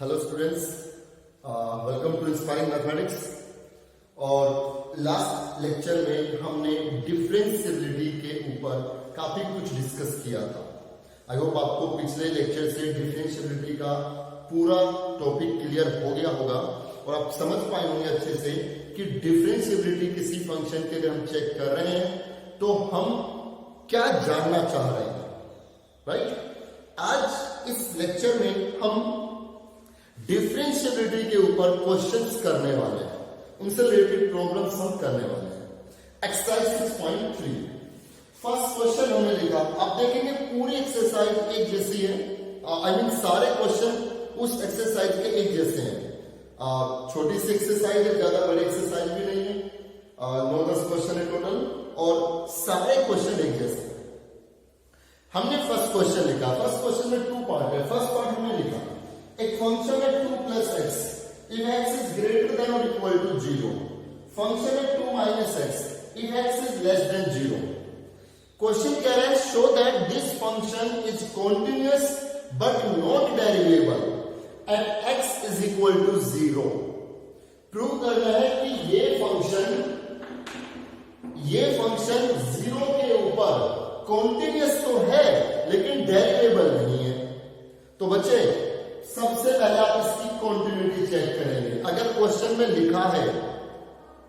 Hello students, welcome to inspiring mathematics. और last lecture में हमने डिफरेंशिएबिलिटी के ऊपर काफी कुछ डिस्कस किया था। आई होप आपको पिछले लेक्चर से डिफरेंशिएबिलिटी का पूरा टॉपिक क्लियर हो गया होगा और आप समझ पाए होंगे अच्छे से कि डिफरेंशिएबिलिटी किसी फंक्शन के लिए हम चेक कर रहे हैं तो हम क्या जानना चाह रहे हैं, राइट। आज इस लेक्चर में हम डिफरेंशिएबिलिटी के ऊपर क्वेश्चंस करने वाले हैं, उनसे रिलेटेड प्रॉब्लम्स हम करने वाले हैं। एक्सरसाइज 6.3 फर्स्ट क्वेश्चन हमने लिखा। आप देखेंगे पूरी एक्सरसाइज एक जैसी है, आई मीन सारे क्वेश्चन उस एक्सरसाइज के एक जैसे हैं। छोटी सी एक्सरसाइज है, ज्यादा बड़ी एक्सरसाइज भी नहीं है। 9-10 क्वेश्चन है टोटल और सारे क्वेश्चन एक जैसे हैं। हमने फर्स्ट क्वेश्चन लिखा। फर्स्ट क्वेश्चन में 2 पार्ट है। फर्स्ट पार्ट हमने लिखा एक फंक्शन है 2 plus x if x is greater than और इक्वल टू 0। फंक्शन है 2 minus x if x is less than 0। Question कह रहा है show that this function is continuous but not derivable at x is equal to 0। Prove करना है कि ये function 0 के ऊपर कॉन्टिन्यूअस तो है लेकिन डेरिवेबल नहीं है। तो बच्चे सबसे पहले आप इसकी कॉन्टिन्यूटी चेक करेंगे। अगर क्वेश्चन में लिखा है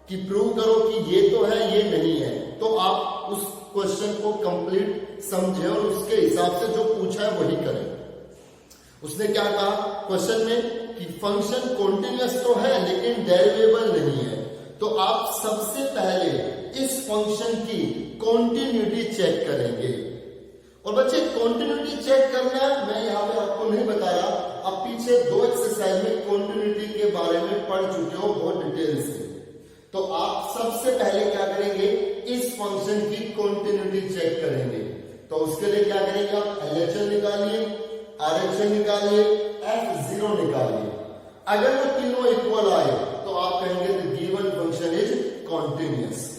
कि प्रूव करो कि ये तो है ये नहीं है, तो आप उस क्वेश्चन को कंप्लीट समझें और उसके हिसाब से जो पूछा है वही करें। उसने क्या कहा क्वेश्चन में कि फंक्शन कॉन्टिन्यूअस तो है लेकिन डेरिवेबल नहीं है। तो आप सबसे पहले इस फंक्शन की कॉन्टिन्यूटी चेक करेंगे। और बच्चे कॉन्टिन्यूटी चेक करना मैं यहां पे आपको नहीं बता रहा, आप पीछे 2 एक्सरसाइज में कॉन्टिन्यूटी के बारे में पढ़ चुके हो बहुत डिटेल से। तो आप सबसे पहले क्या करेंगे, इस फंक्शन की कॉन्टिन्यूटी चेक करेंगे। तो उसके लिए क्या करेंगे, आप LHS निकालिए, RHS निकालिए, F0 निकालिए। अगर वो तीनों इक्वल आए तो आप कहेंगे the given function is continuous,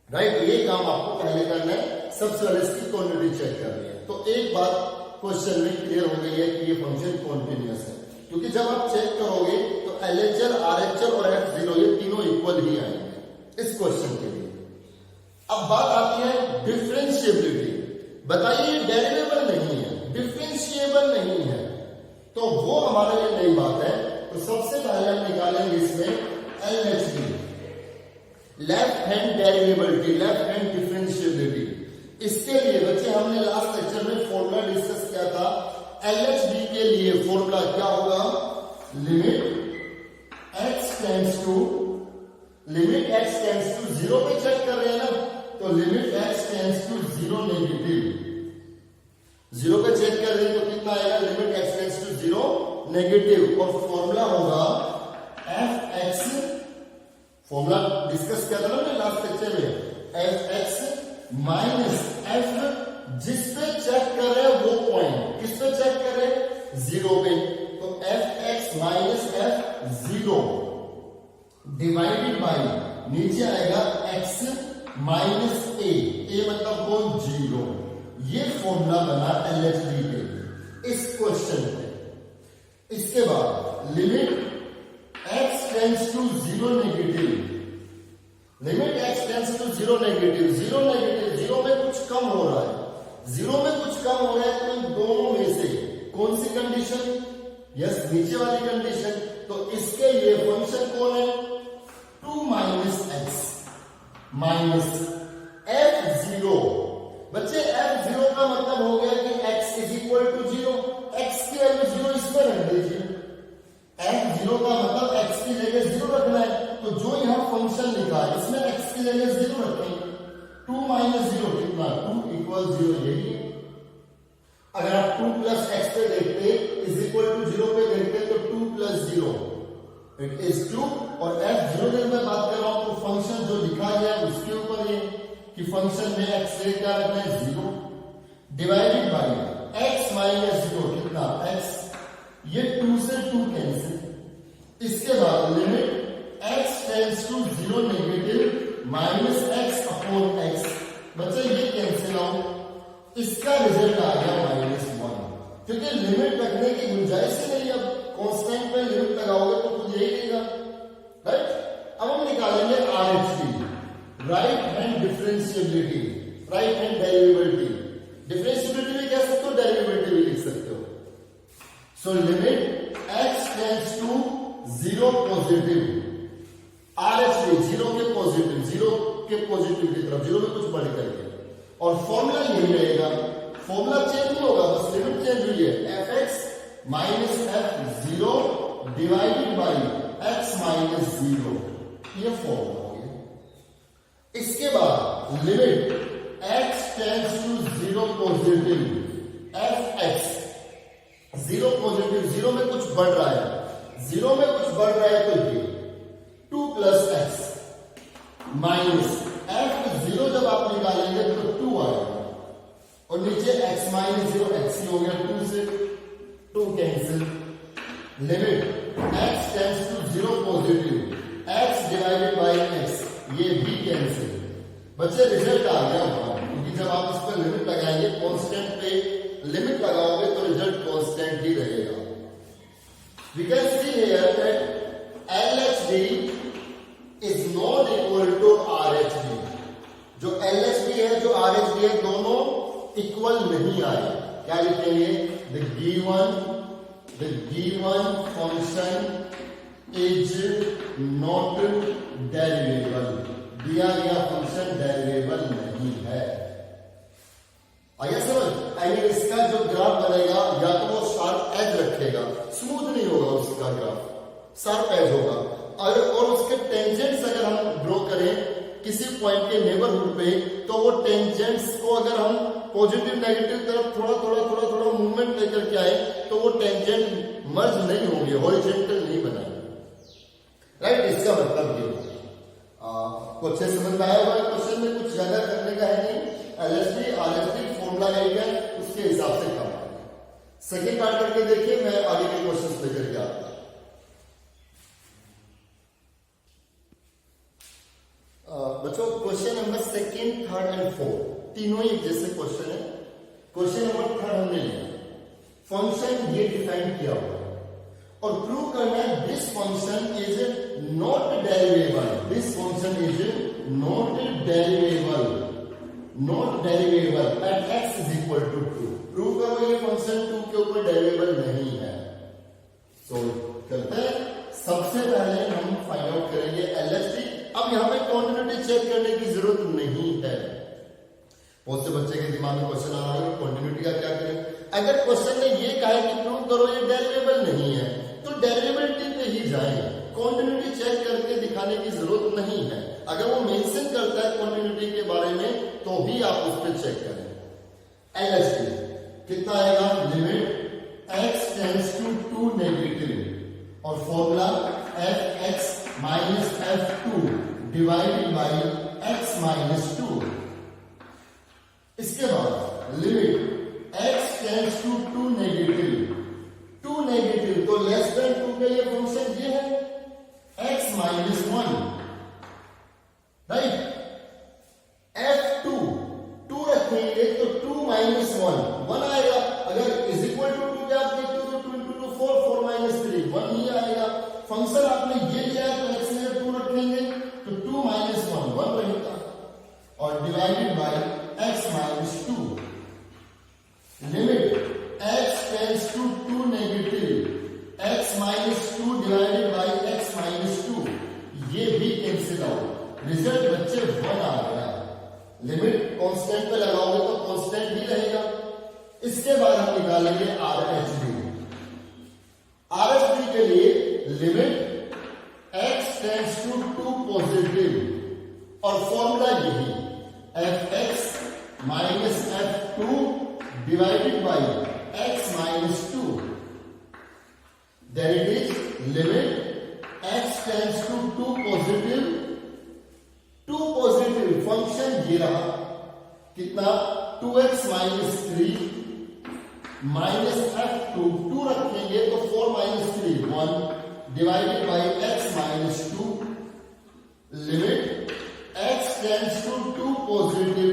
right. ये काम आपको पहले करना है, सबसे पहले इसकी क्वांटिटी चेक करनी है। तो एक बात क्वेश्चन में क्लियर हो गई है कि ये फंक्शन कॉन्टिन्यूअस है, क्योंकि जब आप चेक करोगे तो LHS, RHS और F0 ये तीनों इक्वल ही आएंगे इस क्वेश्चन के लिए। अब बात आती है डिफरेंशिएबिलिटी। बताइए डेरिवेबल नहीं है, डिफरेंशिएबल नहीं है, तो वो हमारे लिए नई बात है। तो सबसे पहले हम निकालेंगे इसमें LHD, left hand derivability, left hand differentiability. इसके लिए बच्चे हमने लास्ट लेक्चर में फॉर्मूला डिस्कस किया था। LHD के लिए फॉर्मूला क्या होगा, लिमिट x टेंड्स टू 0 पे चेक कर रहे हैं ना, तो limit x tends to 0 negative, 0 पे चेक कर रहे हैं तो कितना आएगा, limit x tends to 0 negative. और फॉर्मूला होगा fx, फॉर्मूला डिस्कस किया था ना लास्ट लेक्चर में, fx माइनस f, जिस पे चेक कर रहे हैं वो पॉइंट, किस पे चेक कर रहे हैं, 0 पे। तो fx minus f0 divided by नीचे आएगा x माइनस a मतलब वो 0। ये फॉर्मूला बना LHD के लिए इस क्वेश्चन पे। इसके बाद limit x tends to 0 negative, limit x tends to 0 negative, 0 में कुछ कम हो रहा है, 0 में कुछ कम हो रहा है, तो इन दोनों में से कौन सी कंडीशन, यस नीचे वाली कंडीशन। तो इसके लिए फंक्शन कौन है, 2 माइनस एक्स माइनस F0। बच्चे F0 का मतलब हो गया कि x is equal to 0, x की वैल्यू 0 इसमें रख दीजिए। F0 का मतलब x की जगह 0 रखना है, तो जो यहां फंक्शन लिखा है इसमें x की जगह 0 रखेंगे। 2 माइनस 0 कितना, 2 इक्वल 0 यही है। अगर आप 2 प्लस एक्स पे देखते इज इक्वल टू 0 पे देखते तो 2 प्लस 0 इट इज 2। और F0 की मैं बात कर रहा हूं तो फंक्शन जो लिखा है उसके ऊपर ये कि फंक्शन में x से क्या रखना है, 0 डिवाइडेड बाय x माइनस 0 कितना, x, ये 2 से 2 कैंसिल। इसके बाद limit x tends to 0 negative minus x upon x। बच्चे ये कैंसिल आउट, इसका रिजल्ट आ गया -1, क्योंकि लिमिट रखने की गुंजाइश ही नहीं। अब constant so limit x tends to 0 positive, RHD 0 के पॉजिटिव की तरफ, 0 में कुछ बढ़ करके, और फॉर्मूला यही रहेगा, फॉर्मूला चेंज नहीं होगा, बस लिमिट चेंज हुई है, fx minus f 0 divided by x minus 0, ये फॉर्मूला हो गया। इसके बाद limit x tends to 0 positive, fx 0 positive, 0 में कुछ बढ़ रहा है, 0 में कुछ बढ़ रहा है तो ये 2 प्लस x माइनस f 0 जब आप निकालेंगे तो 2 आएगा, और नीचे x माइनस 0 x ही हो गया, 2 से 2 cancel, limit x tends to 0 positive, x divided by x, ये भी कैंसिल। बच्चे रिजल्ट आ गया हमारा, क्योंकि जब आप इस पर लिमिट लगाएंगे, कांस्टेंट पे लिमिट लगाओगे तो रिजल्ट कांस्टेंट ही रहेगा। We can see here that LHD is not equal to RHD। जो LHD है, जो RHD है, दोनों इक्वल नहीं आए। क्या लिखेंगे? The given function is not derivable, दिया गया फंक्शन डेरिवेबल नहीं है। आइए समझ, इसका जो ग्राफ बनेगा, या तो वो शार्प एज रखेगा, स्मूथ नहीं होगा उसका ग्राफ, शार्प एज होगा, और उसके टेंजेंट्स अगर हम ड्रॉ करें किसी पॉइंट के नेबरहुड पे, तो वो टेंजेंट्स को अगर हम पॉजिटिव नेगेटिव तरफ थोड़ा मूवमेंट लेकर के आए, तो वो टेंजेंट मर्ज नहीं होंगे, हॉरिजॉन्टल नहीं बनाएंगे, राइट। इसका मतलब ये कुछ समझ में आया हुआ, क्वेश्चन में कुछ ज्यादा करने का है नहीं, LHD RHD फॉर्मूला रहेगा, उसके हिसाब से काम आएगा। सेकेंड पार्ट करके देखिए, मैं आगे के क्वेश्चन लेकर के आता हूं। बच्चों question number second, third and fourth तीनों ही जैसे क्वेश्चन है। क्वेश्चन नंबर थर्ड हमने लिया, फंक्शन ये डिफाइन किया हुआ है और प्रूव करना है this function is not derivable, this function is not derivable at x is equal to 2। Prove करो ये फंक्शन 2 के ऊपर डेरिवेबल नहीं है। सो चलते हैं, सबसे पहले हम फाइंड आउट करेंगे LHD। अब यहां पे क्वांटिटी चेक करने की जरूरत नहीं है। बहुत से बच्चे के दिमाग में क्वेश्चन आ रहा है क्वांटिटी का क्या करें। अगर क्वेश्चन ने ये कहा है कि प्रूव करो ये डेरिवेबल नहीं है, तो डेरिवेबिलिटी पे ही जाएंगे, क्वांटिटी चेक करके दिखाने की जरूरत नहीं है। अगर वो मेंशन करता है क्वांटिटी के बारे में, तो भी आप उस पर चेक करें। LHD कितना आएगा? Limit x tends to 2 negative, और formula fx minus f2 divided by x minus 2। इसके बाद limit x tends to 2 negative, 2 negative तो लेस देन 2 के लिए फंक्शन ये है x माइनस 1, राइट। f2 2 रखेंगे तो 2 माइनस 1 आएगा। अगर इज इक्वल टू 2 क्या आप देखते हो, 2 into 2 4, 4 minus 3 1 ही आएगा। फंक्शन आपने ये लिया है तो x में 2 रखेंगे तो 2 minus 1 रहेगा, और divided by x minus 2। Limit x tends to 2 negative, x minus 2 divided by x minus 2, ये भी कैंसिल आउट। रिजल्ट बच्चे 1 आ गया। लिमिट कांस्टेंट पे लगाओगे तो कांस्टेंट ही रहेगा। इसके बाद हम निकालेंगे RHD। RHD के लिए limit x tends to 2 positive, और फॉर्मूला यही fx minus f2 divided by x minus 2, that is limit x tends to 2 positive, 2 positive function ये रहा कितना 2x माइनस 3 माइनस f2, 2 रखेंगे तो 4 minus 3 1 divided by x minus 2। Limit x tends to 2 positive,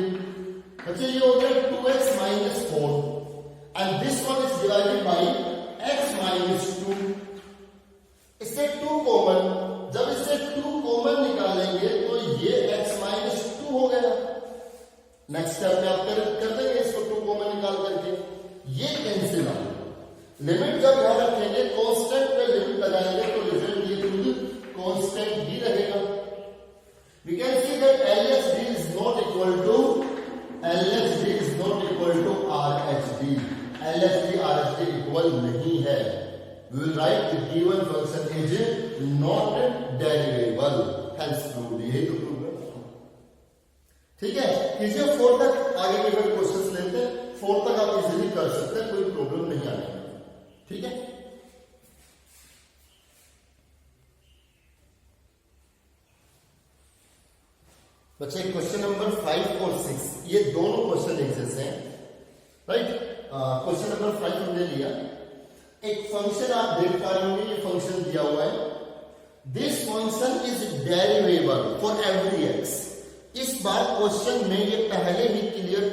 अच्छा ये हो गया 2x minus 4, and this one is divided by x minus 2। इससे 2 कॉमन, जब इससे 2 कॉमन निकालेंगे तो ये x माइनस 2 हो गया। नेक्स्ट स्टेप में आप कर देंगे इसको 2 कॉमन निकाल करके, ये कैंसिल आउट। लिमिट जब यहां रखेंगे कांस्टेंट पे लिमिट लगाएंगे तो रिजल्ट ये खुद कांस्टेंट ही रहेगा. We can see that LHD is not equal to RHD. LHD RHD equal नहीं है. We will write the given function is not derivable. Hence proved. यही तो प्रूव है. ठीक है. कीजिए 4 तक. आगे के फिर क्वेश्चंस लेते हैं. 4 तक आप इजीली कर सकते हैं, कोई प्रॉब्लम नहीं आने वाली. ठीक है. बच्चे क्वेश्चन नंबर 5 और 6 ये दोनों क्वेश्चन एक जैसे हैं. राइट. क्वेश्चन नंबर 5 हमने लिया. एक फंक्शन आप देख पा रहे होंगे. ये फंक्शन दिया हुआ है. This function is derivable for every x. इस बार क्वेश्चन में ये पहले ही क्लियर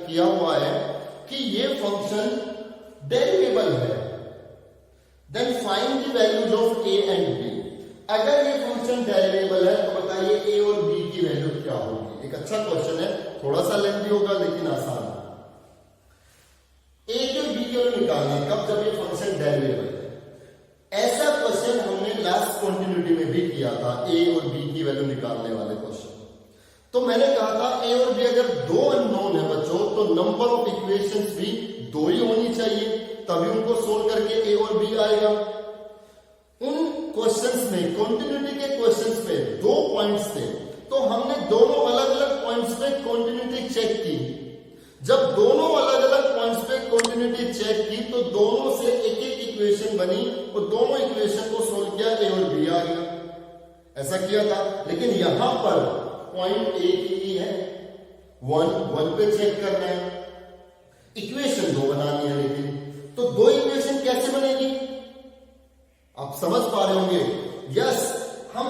किया हुआ है कि ये फंक्शन डेरिवेबल है. Then find the values of a and b. अगर ये फंक्शन डेरिवेबल है तो बताइए ए और बी की वैल्यू क्या होगी. एक अच्छा क्वेश्चन है. थोड़ा सा लेंथी होगा लेकिन आसान है. ए के बी की वैल्यू निकालनी कब, जब ये फंक्शन डेरिवेबल है. ऐसा क्वेश्चन हमने लास्ट कंटिन्यूटी में भी किया था. ए और बी की वैल्यू निकालने वाले क्वेश्चन. तो मैंने कहा था ए और बी अगर दो अननोन है बच्चों तो नंबर ऑफ इक्वेशंस भी 2 ही होनी चाहिए, तभी उनको सोल्व करके ए और बी आएगा. उन क्वेश्चंस में, कंटिन्यूटी के क्वेश्चंस में 2 पॉइंट्स थे, तो हमने दोनों अलग अलग पॉइंट्स पे कंटिन्यूटी चेक की. जब दोनों अलग अलग पॉइंट्स पे कंटिन्यूटी चेक की तो दोनों से एक एक इक्वेशन बनी और दोनों इक्वेशन को सोल्व किया, ए और बी आ गया. ऐसा किया था. लेकिन यहां पर पॉइंट ए की है 1 पे चेक करना है. इक्वेशन 2 बनानी है. लेकिन तो 2 इक्वेशन कैसे बनेगी आप समझ पा रहे होंगे. यस, हम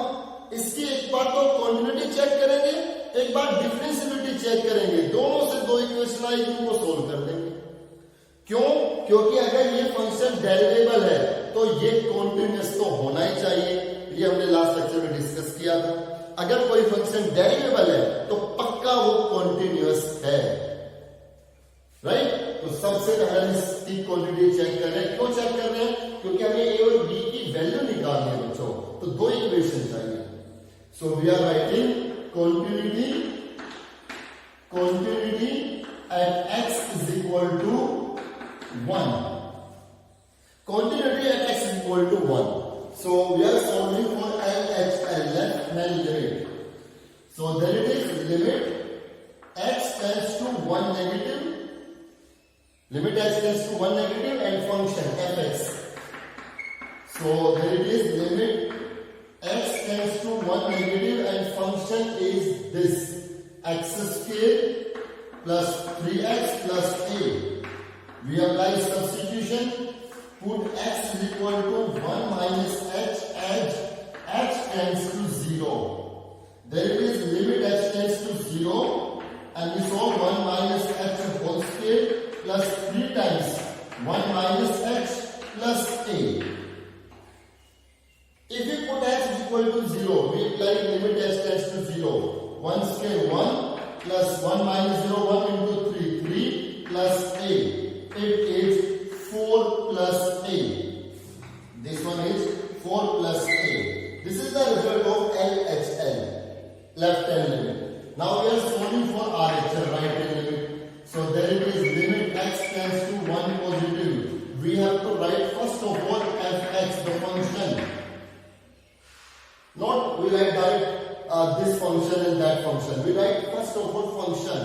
इसकी एक बार तो कंटिन्यूटी चेक करेंगे, एक बार डिफरेंशिएबिलिटी चेक करेंगे. दोनों से 2 इक्वेशन आएगी, उनको सोल्व कर देंगे. क्यों? क्योंकि अगर ये फंक्शन डेरिवेबल है तो ये कॉन्टिन्यूअस तो होना ही चाहिए. ये हमने लास्ट लेक्चर में डिस्कस किया था. अगर कोई फंक्शन डेरिवेबल है तो पक्का वो कॉन्टिन्यूअस है. राइट. तो सबसे पहले इसकी क्वांटिटी चेक कर रहे हैं. क्यों चेक कर रहे हैं? क्योंकि हमें ए और बी की वैल्यू निकालनी है बच्चों. तो 2 इक्वेशन चाहिए. So we are writing quantity at x is equal to 1. Quantity at x is equal to 1. So we are solving for LHL, left hand limit. So there it is, limit x tends to 1 negative. Limit x tends to 1 negative and function fx. So there it is, limit x tends to 1 negative and function is this x square plus 3x plus a. We apply substitution. Put x is equal to 1 minus h as x tends to 0. There it is, limit h tends to 0 and we saw 1 minus h whole square plus 3 times 1 minus h plus a. If we put x is equal to 0, we apply limit h tends to 0. 1 square 1 plus 1 minus 0, 1 into 3 plus a. It is 4 plus a. This one is 4 plus a. This is the result of LHL, left hand limit. Now we are solving for RHL, right hand limit. So there it is, limit x tends to 1 positive. We have to write first of all fx, the function. Not we write this function and that function. We write first of all function.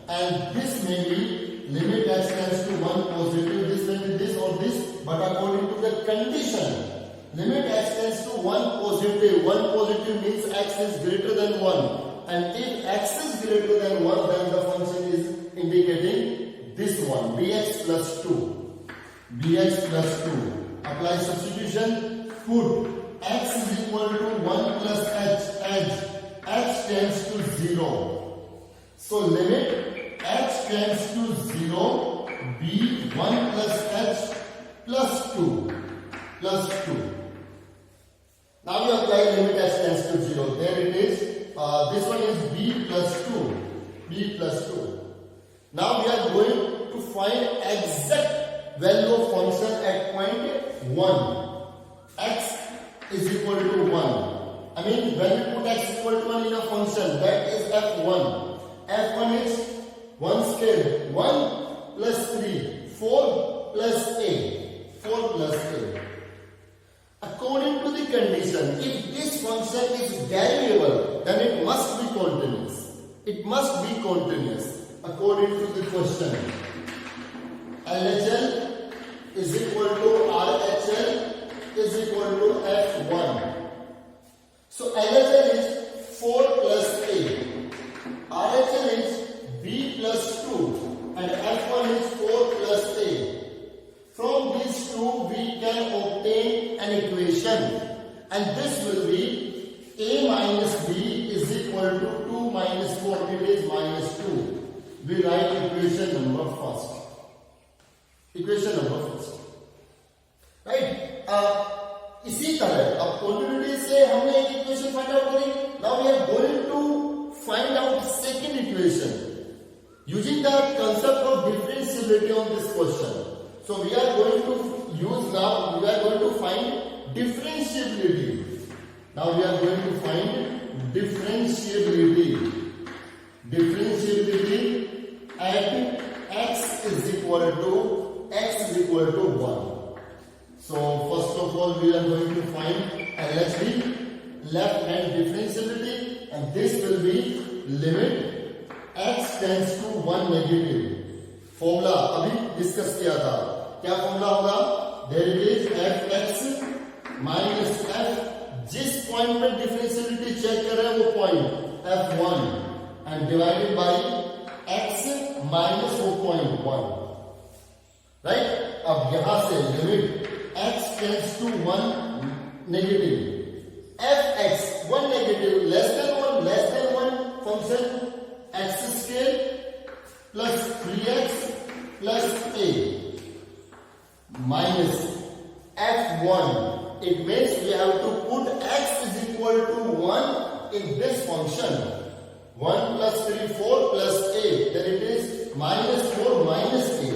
And this may be limit x tends to 1 positive, this may be this or this, but according to the condition, limit x tends to 1 positive. 1 positive means x is greater than 1. And if x is greater than 1, then the function is indicating this one, bx plus 2. bx plus 2. Apply substitution. Put x is equal to 1 plus h as x tends to 0. So limit x tends to 0, b 1 plus h plus 2 plus 2. Now we apply limit h tends to 0. There it is. This one is b plus 2. b plus 2. Now we are going to find exact value of function at point 1. X is equal to 1. I mean, when we put x equal to 1 in a function, that is f1. f1 is 1 square, 1 plus 3, 4 plus a, 4 plus a. According to the condition, if this function is variable, then it must be continuous. It must be continuous according to the question. LHL is equal to RHL is equal to F1. So LHL is 4 plus A. RHL is B plus 2 and F1 is 4 plus A. From these two we can obtain an equation, and this will be A minus B is equal to 2 minus 4, it is minus 2. We write equation number first. Equation number first. Right? इसी तरह अब continuity से हमने एक equation find out करी. Now we are going to find out second equation using the concept of differentiability on this question. So we are going to use now, we are going to find differentiability. Now we are going to find differentiability. Differentiability at x is equal to 1. So first of all we are going to find LHD, left hand differentiability, and this will be limit x tends to 1 negative. Formula अभी discuss किया था. क्या formula होगा? Derivative fx minus f, जिस point में differentiability check कर रहे हैं वो point f1 and divided by x minus वो पॉइंट 1. राइट? अब यहां से limit x tends to 1 negative, fx 1 negative less than 1 function x square plus 3x plus a minus f1. It means we have to put x is equal to 1 in this function. 1 plus 3, 4 plus a. Then it is minus 4 minus a.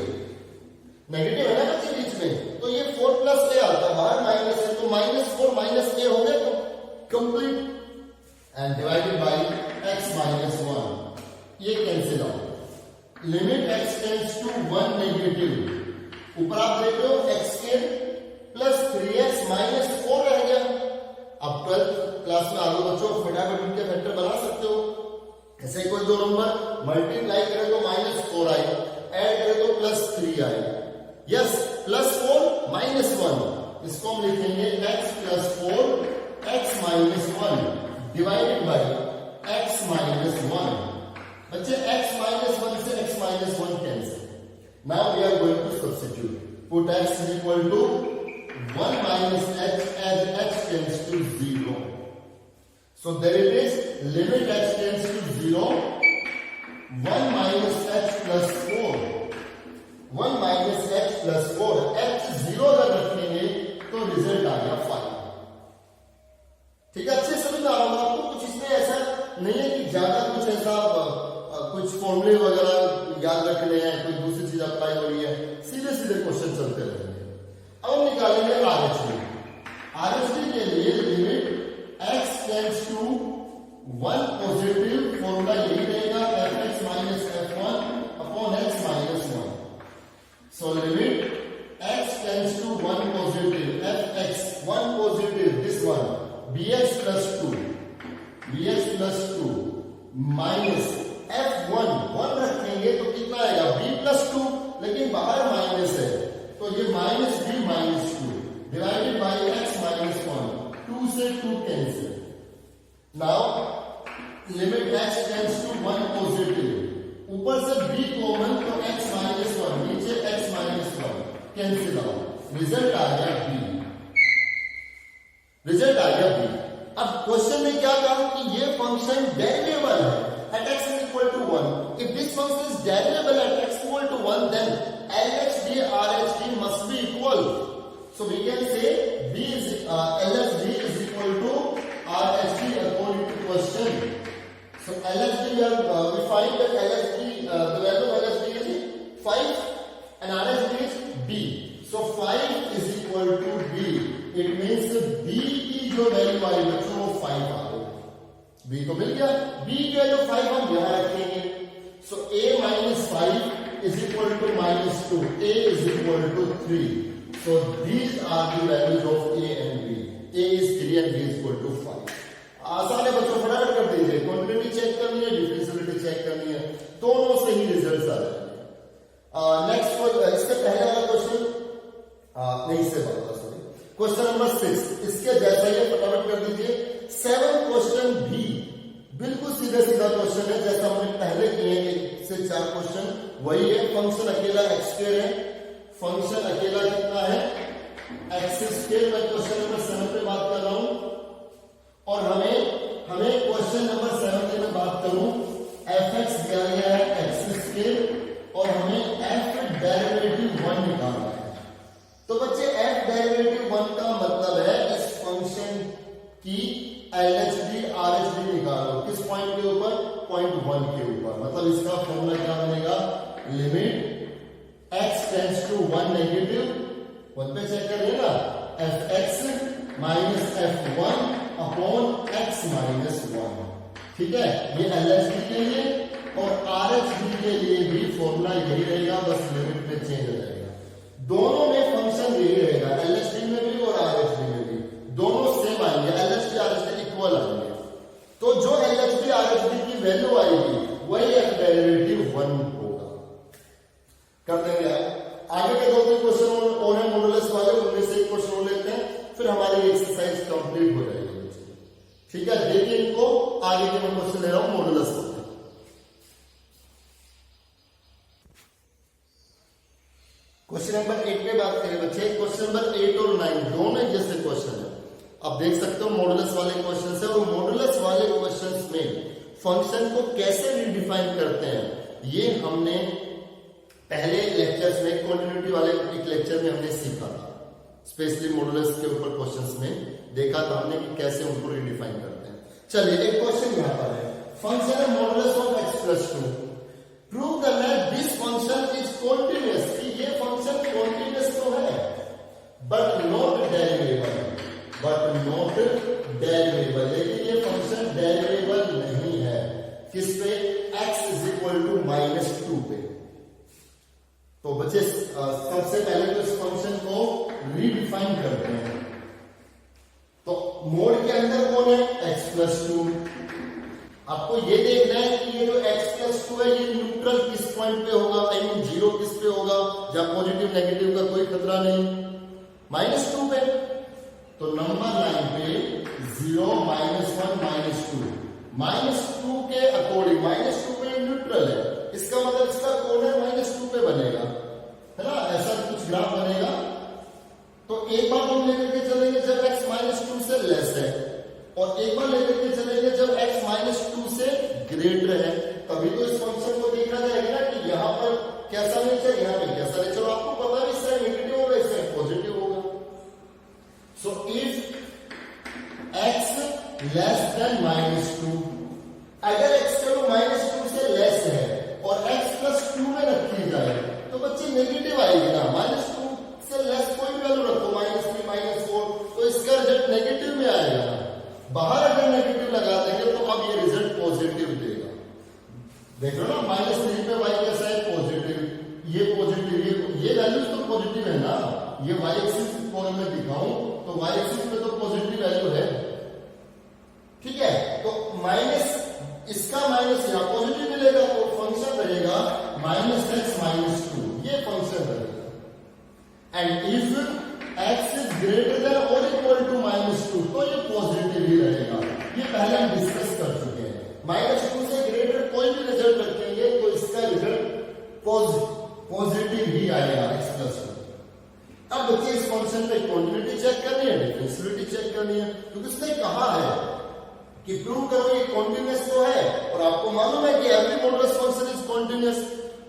Negative है ना बच्चे बीच में, तो ये 4 plus a आता है, बाहर minus है, तो minus 4 minus a हो गया complete and divided by x minus 1. ये cancel out. Limit x tends to 1 negative. ऊपर आप देख रहे हो x के प्लस 3x माइनस 4 रह गया. अब 12th क्लास में आगे बच्चों फटाफट इनके फैक्टर बना सकते हो. ऐसे कोई दो नंबर मल्टीप्लाई करे तो माइनस 4 आए, ऐड करे तो प्लस 3 आए. यस, प्लस 4 माइनस 1, इसको हम लिखेंगे x plus 4 x minus 1 divided by x minus 1. बच्चे x minus 1 से x minus 1 cancel. Now we are going to substitute. Put x is equal to 1 minus h as h tends to 0. So there it is, limit h tends to 0. 1 minus h plus 4. 1 minus h plus 4. h 0 अगर रखेंगे तो result आ गया 5. ठीक है, अच्छे समझ आ रहा होगा आपको. कुछ इसमें ऐसा नहीं है कि ज्यादा कुछ ऐसा कुछ फॉर्मूले वगैरह याद रखने हैं, कोई दूसरी चीज अप्लाई हो रही है. सीधे सीधे क्वेश्चन चलते रहेंगे. अब हम निकालेंगे आरएचडी. आरएचडी के लिए limit x tends to 1 positive, formula यही रहेगा fx minus f1 upon x minus 1. So limit x tends to 1 positive, fx 1 positive, this one bx plus 2, bx plus 2 minus f1 1 रखेंगे तो कितना आएगा b प्लस 2, लेकिन बाहर माइनस है तो ये minus b minus 2 divided by x minus 1. 2 से 2 cancel. Now limit x tends to 1 positive, ऊपर से b कॉमन तो x माइनस 1, नीचे x minus 1 cancel out. Result आ गया b. रिजल्ट आ गया b. अब क्वेश्चन में क्या कहा कि ये फंक्शन वेरिएबल है at x is equal to 1. If this function is derivable at x equal to 1, then LHD RHD must be equal. So we can say LHD is equal to RHD according to question. So LHD we find that LHD the value of LHD is 5 and RHD is b. So 5 is equal to b. It means b की जो value आई बच्चों वो 5 आ गई. b तो मिल गया. b जो है जो 5 हम यहाँ रखेंगे. So a minus 5 is equal to minus 2. a is equal to 3. So these are the values of a and b. a is 3 and b is equal to 5. आसान है बच्चों, फटाफट कर दीजिए. क्वांटिटी चेक करनी है, डिफरेंशियबिलिटी चेक करनी है, दोनों से ही रिजल्ट्स आ जाएंगे. नेक्स्ट इससे पहले वाला क्वेश्चन नहीं से बात सॉरी क्वेश्चन नंबर 6 इसके जैसा ही फटाफट कर दीजिए. 7 क्वेश्चन भी बिल्कुल सीधा सीधा क्वेश्चन है जैसा हमने पहले किए हैं. 1 से 4 क्वेश्चन वही है. फंक्शन अकेला x स्क्वायर है. फंक्शन अकेला कितना है? x square. मैं क्वेश्चन नंबर 7 पे बात कर रहा हूं और हमें क्वेश्चन नंबर 7 में बात करूं fx दिया गया है x स्क्वायर और हमें f डेरिवेटिव 1 निकालना है. तो बच्चे f डेरिवेटिव 1 का मतलब है इस फंक्शन की LHD RHD निकालो. किस पॉइंट के ऊपर? पॉइंट 1 के ऊपर. मतलब इसका फॉर्मूला क्या बनेगा? Limit x tends to 1 negative 1 पे चेक करिएगा fx minus f1 upon x minus 1. ठीक है, ये LHD के लिए और RHD के लिए भी फॉर्मूला यही रहेगा, बस लिमिट में चेंज हो जाएगा. दोनों में फंक्शन यही रहेगा, LHD में भी और RHD में भी. दोनों सेम आएंगे, LHD RHD इक्वल आएंगे. तो जो LHD RHD की वैल्यू आएगी वही f डेरिवेटिव 1 होगा. कर देंगे. आगे के 2-3 क्वेश्चन और है मॉडुलस वाले, उनमें से एक क्वेश्चन लेते हैं, फिर हमारी एक्सरसाइज कंप्लीट हो जाएगी. ठीक है, देखिए इनको. आगे के मैं क्वेश्चन ले रहा हूं मॉडुलस को. क्वेश्चन नंबर 8 पे बात करें बच्चे. क्वेश्चन नंबर 8 और 9 दोनों जैसे क्वेश्चन है. आप देख सकते हो मॉडुलस वाले क्वेश्चन है और मॉडुलस वाले क्वेश्चन में फंक्शन को कैसे रिडिफाइन करते हैं ये हमने पहले लेक्चर्स में कंटिन्यूटी वाले एक लेक्चर में हमने सीखा था. स्पेशली मॉडुलस के ऊपर क्वेश्चंस में देखा था हमने कि कैसे उनको रिडिफाइन करते हैं. चलिए एक क्वेश्चन यहां पर है. फंक्शन है modulus of x plus 2. Prove करना है दिस फंक्शन इज कॉन्टिन्यूअस. कि ये फंक्शन कॉन्टिन्यूअस तो है बट नॉट डेरिवेबल. लेकिन ये फंक्शन डेरिवेबल नहीं है. किस पे? x is equal to minus 2 पे. तो बच्चे सबसे पहले तो इस फंक्शन को रीडिफाइन करते हैं. तो मोड के अंदर कौन है? x plus 2. आपको ये देखना है कि ये जो x प्लस 2 है ये न्यूट्रल किस पॉइंट पे होगा, आई मीन 0 किस पे होगा, जहां पॉजिटिव नेगेटिव का कोई खतरा नहीं. माइनस 2 पे. तो नंबर लाइन पे 0 -1 -2. -2 के अकॉर्डिंग -2 पे न्यूट्रल है. इसका मतलब इसका कॉर्नर -2 पे बनेगा, है ना. ऐसा कुछ ग्राफ बनेगा. तो एक बार हम लेकर के चलेंगे जब x -2 से लेस है और एक बार लेकर के चलेंगे जब x -2 से ग्रेटर है. तभी तो इस फंक्शन को देखा जाएगा ना कि यहाँ पर कैसा नेचर, यहाँ पे कैसा नेचर. आपको पता है इस साइड नेगेटिव होगा, इस साइड पॉजिटिव होगा. So if x less than -2, अगर x का -2 से लेस है और x प्लस 2 में रखी जाए तो बच्चे नेगेटिव आएगी ना. -2 से लेस कोई वैल्यू रखो, -3 -4, तो इसका रिजल्ट नेगेटिव में आएगा. बाहर अगर नेगेटिव लगा देंगे तो अब ये रिजल्ट पॉजिटिव देगा. देख लो ना, -3 पे y कैसा है? पॉजिटिव. ये पॉजिटिव, ये वैल्यूज तो पॉजिटिव है ना. ये y एक्सिस कॉलम में दिखाऊं तो y एक्सिस पे तो पॉजिटिव वैल्यू है. ठीक है, तो माइनस इसका माइनस यहां पॉजिटिव मिलेगा तो फंक्शन रहेगा -x -2. ये फंक्शन रहेगा. And if x is greater than और इक्वल टू -2 तो ये पॉजिटिव ही रहेगा. ये पहले हम डिस्कस कर चुके हैं. -2 से ग्रेटर कोई भी रिजल्ट रखेंगे तो इसका रिजल्ट पॉजिटिव ही आएगा x प्लस 2. अब बच्चे इस फंक्शन पे क्वांटिटी चेक करनी है, डिफरेंशियबिलिटी चेक करनी है. क्योंकि उसने कहा है कि प्रूव करो ये कॉन्टिन्यूअस तो है और आपको मालूम है कि every modulus function is continuous.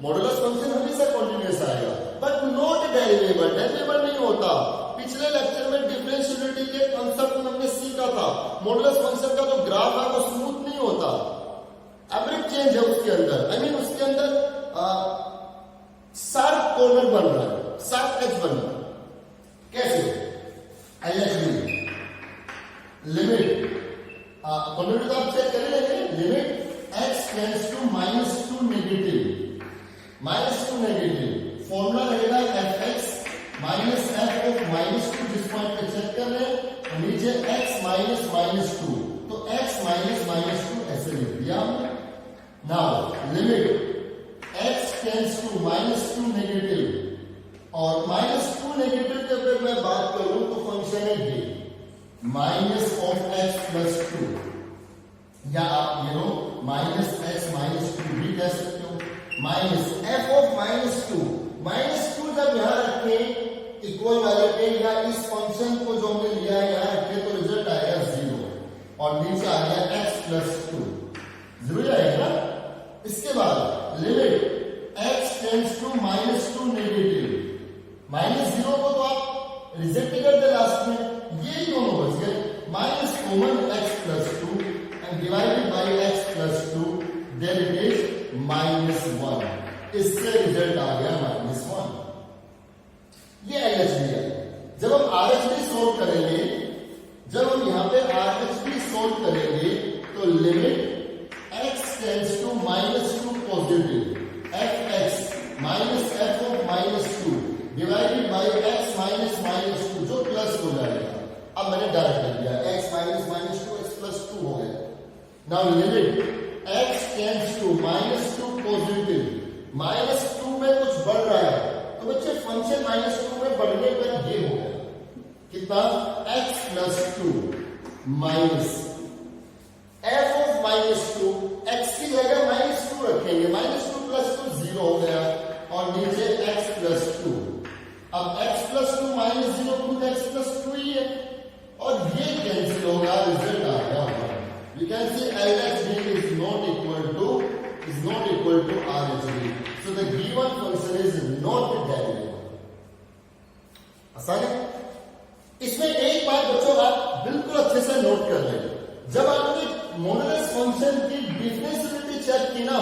Modulus function हमेशा कॉन्टिन्यूअस आएगा बट नॉट डेरिवेबल. डेरिवेबल नहीं होता. पिछले लेक्चर में डिफरेंशियबिलिटी के कांसेप्ट में हमने सीखा था मॉडुलस फंक्शन का जो ग्राफ है वो स्मूथ नहीं होता, एवरेज चेंज है उसके अंदर. आई मीन उसके अंदर शार्प कॉर्नर बन रहा है. साथ एच बनना कैसे एलएचबी लिमिट कंप्यूटर तो आप चेक करेंगे limit x tends to -2 negative formula रहेगा f x minus f of -2 जिस पॉइंट पे चेक कर रहे हैं नीचे एक्स माइनस -2 तो x माइनस -2 ऐसे लिख दिया हमने। Now limit x tends to -2 negative और -2 नेगेटिव के ऊपर मैं बात करूं तो फंक्शन है ये माइनस ऑफ x प्लस 2 या आप ये लो माइनस x -2 भी कह सकते हो माइनस f ऑफ -2 जब यहां रखें इक्वल वाले पे या इस फंक्शन को जो हमने लिया है यहां रखें तो रिजल्ट आएगा 0 और नीचे आ गया x प्लस 2 0 जाएगा ना। इसके बाद limit x tends to -2 negative -0 को तो आप रिजेक्ट कर दे लास्ट में ये दोनों बच गए minus common x plus 2 and divided by x plus 2 then it is -1 इससे रिजल्ट आ गया -1 ये एलएचबी है। जब हम आरएचबी सोल्व करेंगे जब हम यहां पे आरएचबी सोल्व करेंगे तो limit x tends to -2 positive fx minus f of -2 divided by x minus -2 जो प्लस हो जाएगा। अब मैंने डायरेक्ट कर दिया x माइनस -2 x प्लस 2 हो गया। Now limit x tends to -2 positive -2 में कुछ बढ़ रहा है तो बच्चे फंक्शन -2 में बढ़ने पर ये हो गया कितना x plus 2 minus f of -2 x की जगह -2 रखेंगे -2 प्लस 2 0 हो गया और नीचे x प्लस 2 अब x प्लस 2 -0 खुद x प्लस 2 ही है और ये कैंसिल होगा रिजल्ट आ गया। You can see LHB is not equal to RHB so the given function is not derivable। आसान है। इसमें एक बात बच्चों आप बिल्कुल अच्छे से नोट कर लें जब आपने मॉडुलस फंक्शन की डिफरेंशिएबिलिटी चेक की ना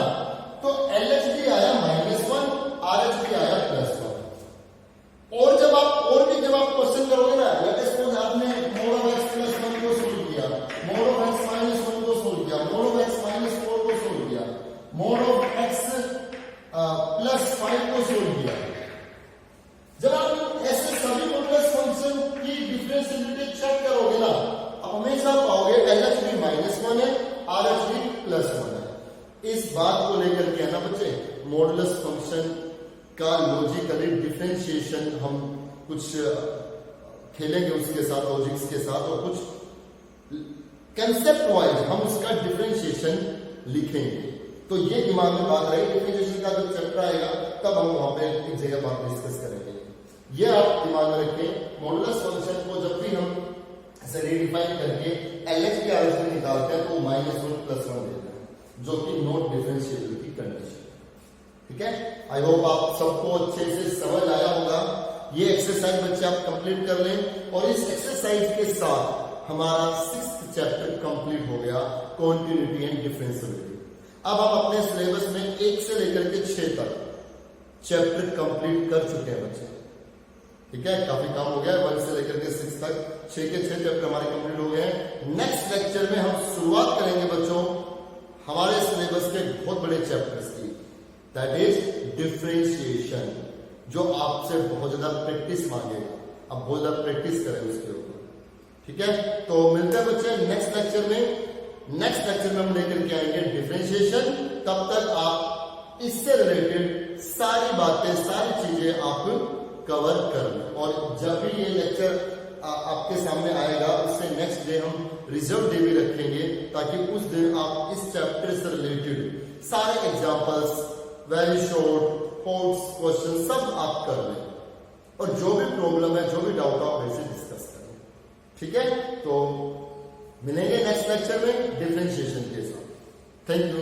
तो LHB आया -1 RHB आया +1 और जब आप क्वेश्चन करोगे ना लेट अस सपोज आपने मोड ऑफ x प्लस 1 को सोल्व किया मोड ऑफ x माइनस 1 को सोल्व किया मोड ऑफ x माइनस 4 को सोल्व किया मोड ऑफ x प्लस 5 को सोल्व किया। जब आप ऐसे सभी मॉडुलस फंक्शन की डिफरेंशिएबिलिटी चेक करोगे ना आप हमेशा पाओगे LHB -1 है RHB +1 है। इस बात को लेकर के है ना बच्चे मॉडुलस फंक्शन का लॉजिकली डिफरेंशिएशन हम कुछ खेलेंगे उसके साथ लॉजिक्स के साथ और कुछ कंसेप्ट वाइज हम उसका डिफरेंशिएशन लिखेंगे तो ये दिमाग में बात रही डिफरेंशिएशन का जब चैप्टर आएगा तब हम वहां पे एक जगह बात डिस्कस करेंगे। ये आप दिमाग में रखें मॉडुलस फंक्शन को जब भी हम ऐसे रिडिफाइन करके LHB RHB निकालते हैं तो -1 +1 देते हैं जो कि नॉट डिफरेंशिएबल की कंडीशन। ठीक है आई होप आप सबको अच्छे से समझ आया होगा। ये एक्सरसाइज बच्चे आप कंप्लीट कर लें और इस एक्सरसाइज के साथ हमारा 6th चैप्टर कंप्लीट हो गया कॉन्टिन्यूटी एंड डिफरेंशिएबिलिटी। अब हम अपने सिलेबस में 1 से लेकर के 6 तक चैप्टर कंप्लीट कर चुके हैं बच्चे। ठीक है काफी काम हो गया 1 से लेकर के 6 तक 6 के 6 चैप्टर हमारे कंप्लीट हो गए हैं। नेक्स्ट लेक्चर में हम शुरुआत करेंगे बच्चों हमारे सिलेबस के बहुत बड़े चैप्टर्स की दैट इज डिफरेंशिएशन जो आपसे बहुत ज्यादा प्रैक्टिस मांगेगा। अब बहुत ज्यादा प्रैक्टिस करें उसके ऊपर। ठीक है तो मिलते हैं बच्चे नेक्स्ट लेक्चर में। नेक्स्ट लेक्चर में हम लेकर के आएंगे डिफरेंशिएशन। तब तक आप इससे रिलेटेड सारी बातें सारी चीजें आप कवर कर लें और जब भी ये लेक्चर आपके सामने आएगा उससे नेक्स्ट डे हम रिजर्व डे भी रखेंगे ताकि उस दिन आप इस चैप्टर से रिलेटेड सारे examples very short quotes question सब आप कर लें और जो भी प्रॉब्लम है जो भी डाउट आप वैसे डिस्कस करें। ठीक है तो मिलेंगे नेक्स्ट लेक्चर में डिफरेंशिएशन के साथ। Thank you.